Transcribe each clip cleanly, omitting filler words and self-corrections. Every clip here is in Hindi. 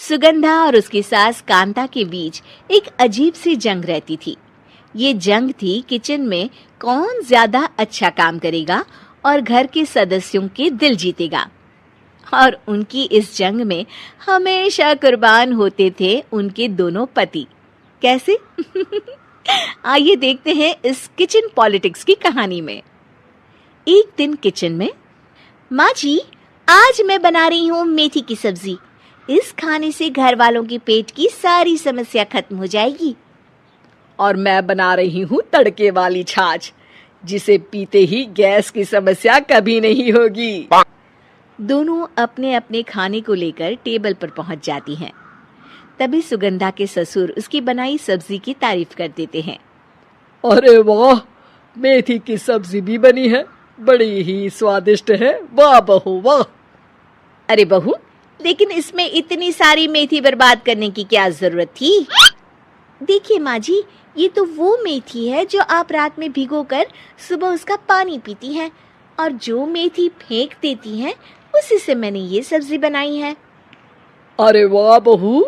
सुगंधा और उसकी सास कांता के बीच एक अजीब सी जंग रहती थी। ये जंग थी किचन में कौन ज्यादा अच्छा काम करेगा और घर के सदस्यों के दिल जीतेगा। और उनकी इस जंग में हमेशा कुर्बान होते थे उनके दोनों पति। कैसे? आइए देखते हैं इस किचन पॉलिटिक्स की कहानी में। एक दिन किचन में, माँ जी, आज मैं बना रही हूँ मेथी की सब्जी। इस खाने से घर वालों के पेट की सारी समस्या खत्म हो जाएगी। और मैं बना रही हूँ तड़के वाली छाछ, जिसे पीते ही गैस की समस्या कभी नहीं होगी। दोनों अपने अपने खाने को लेकर टेबल पर पहुंच जाती हैं। तभी सुगंधा के ससुर उसकी बनाई सब्जी की तारीफ कर देते हैं। अरे वाह, मेथी की सब्जी भी बनी है, बड़ी ही स्वादिष्ट है। वाह बहू वाह। अरे बहू, लेकिन इसमें इतनी सारी मेथी बर्बाद करने की क्या जरूरत थी? देखिए माँ जी, ये तो वो मेथी है जो आप रात में भिगोकर सुबह उसका पानी पीती हैं, और जो मेथी फेंक देती हैं उसी से मैंने ये सब्जी बनाई है। अरे वाह बहू,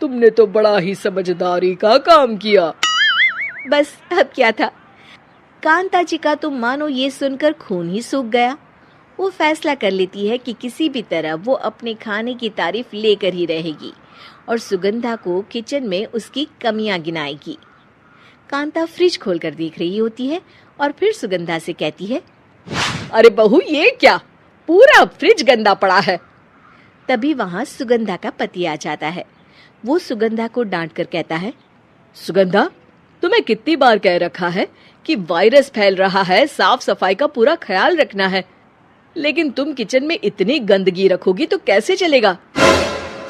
तुमने तो बड़ा ही समझदारी का काम किया। बस अब क्या था, कांता जी का तो मानो ये सुनकर खून ही सूख गया। वो फैसला कर लेती है कि किसी भी तरह वो अपने खाने की तारीफ लेकर ही रहेगी और सुगंधा को किचन में उसकी कमियां गिनाएगी। कांता फ्रिज खोलकर देख रही होती है और फिर सुगंधा से कहती है, अरे बहू, ये क्या, पूरा फ्रिज गंदा पड़ा है। तभी वहां सुगंधा का पति आ जाता है। वो सुगंधा को डांट कर कहता है, सुगंधा, तुम्हें कितनी बार कह रखा है कि वायरस फैल रहा है, साफ सफाई का पूरा ख्याल रखना है, लेकिन तुम किचन में इतनी गंदगी रखोगी तो कैसे चलेगा।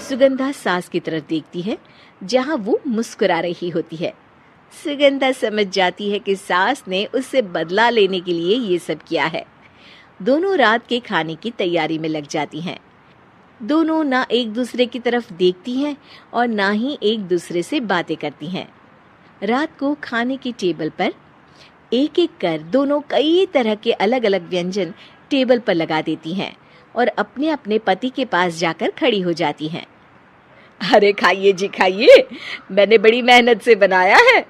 सुगंधा सास की तरफ देखती है जहां वो मुस्कुरा रही होती है। सुगंधा समझ जाती है कि सास ने उससे बदला लेने के लिए ये सब किया है। दोनों रात के खाने की तैयारी में लग जाती हैं। दोनों ना एक दूसरे की तरफ देखती हैं और ना ही एक दूसरे से बातें करती हैं। रात को खाने की टेबल पर एक एक कर दोनों कई तरह के अलग अलग व्यंजन टेबल पर लगा देती हैं और अपने अपने पति के पास जाकर खड़ी हो जाती हैं। अरे खाइए जी खाइए, मैंने बड़ी मेहनत से बनाया है।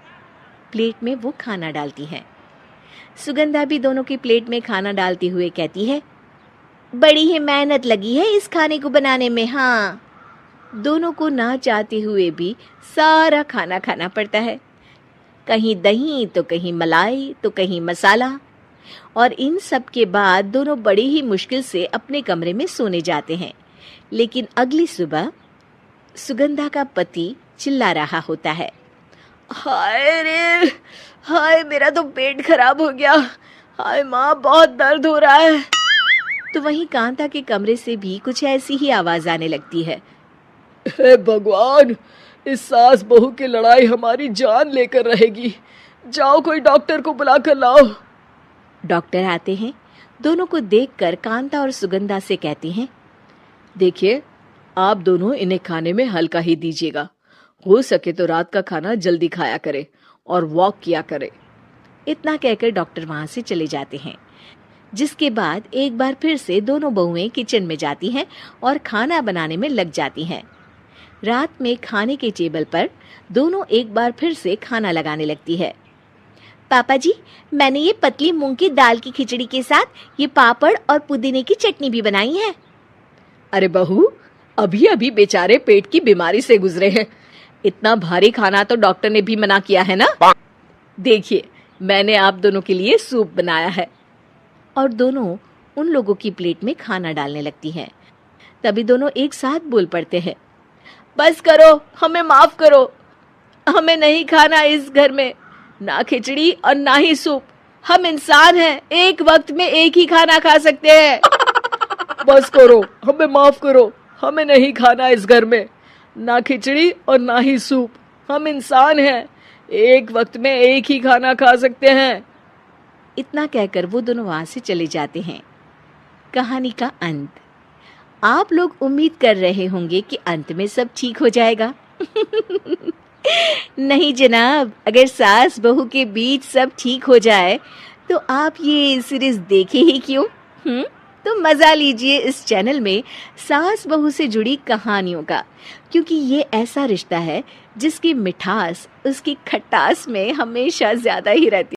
प्लेट में वो खाना डालती हैं। सुगंधा भी दोनों की प्लेट में खाना डालते हुए कहती है, बड़ी ही मेहनत लगी है इस खाने को बनाने में। हाँ, दोनों को ना चाहते हुए भी सारा खाना खाना पड़ता है। कहीं दही तो कहीं मलाई तो कहीं मसाला। और इन सब के बाद दोनों बड़ी ही मुश्किल से अपने कमरे में सोने जाते हैं। लेकिन अगली सुबह सुगंधा का पति चिल्ला रहा होता है, हाय रे हाय, मेरा तो पेट खराब हो गया। हाय माँ, बहुत दर्द हो रहा है। तो वहीं कांता के कमरे से भी कुछ ऐसी ही आवाज आने लगती है। हे भगवान, इस सास बहू की लड़ाई हमारी जान लेकर रहेगी। जाओ कोई डॉक्टर को बुला कर लाओ। डॉक्टर आते हैं। दोनों को देखकर कांता और सुगंधा से कहते हैं, देखिए, आप दोनों इन्हें खाने में हल्का ही दीजिएगा। हो सके तो रात का खाना जल्दी खाया करे और वॉक किया करे। इतना कहकर डॉक्टर वहां से चले जाते हैं। जिसके बाद एक बार फिर से दोनों बहुएं किचन में जाती हैं और खाना बनाने में लग जाती हैं। रात में खाने के टेबल पर दोनों एक बार फिर से खाना लगाने लगती है। पापा जी, मैंने ये पतली मूंग की दाल की खिचड़ी के साथ ये पापड़ और पुदीने की चटनी भी बनाई है। अरे बहू, अभी अभी बेचारे पेट की बीमारी से गुजरे हैं, इतना भारी खाना तो डॉक्टर ने भी मना किया है ना। देखिए, मैंने आप दोनों के लिए सूप बनाया है। और दोनों उन लोगों की प्लेट में खाना डालने लगती हैं। तभी दोनों एक साथ बोल पड़ते हैं, बस करो, हमें माफ करो, हमें नहीं खाना इस घर में ना खिचड़ी और ना ही सूप। हम इंसान हैं, एक वक्त में एक ही खाना खा सकते हैं। बस करो, हमें माफ करो, हमें नहीं खाना इस घर में ना खिचड़ी और ना ही सूप। हम इंसान हैं, एक वक्त में एक ही खाना खा सकते हैं। इतना कहकर वो दोनों वहां से चले जाते हैं। कहानी का अंत। आप लोग उम्मीद कर रहे होंगे कि अंत में सब ठीक हो जाएगा। नहीं जनाब, अगर सास बहू के बीच सब ठीक हो जाए तो आप ये सीरीज देखे ही क्यों? तो मज़ा लीजिए इस चैनल में सास बहू से जुड़ी कहानियों का, क्योंकि ये ऐसा रिश्ता है जिसकी मिठास उसकी खटास में हमेशा ज़्यादा ही रहती है।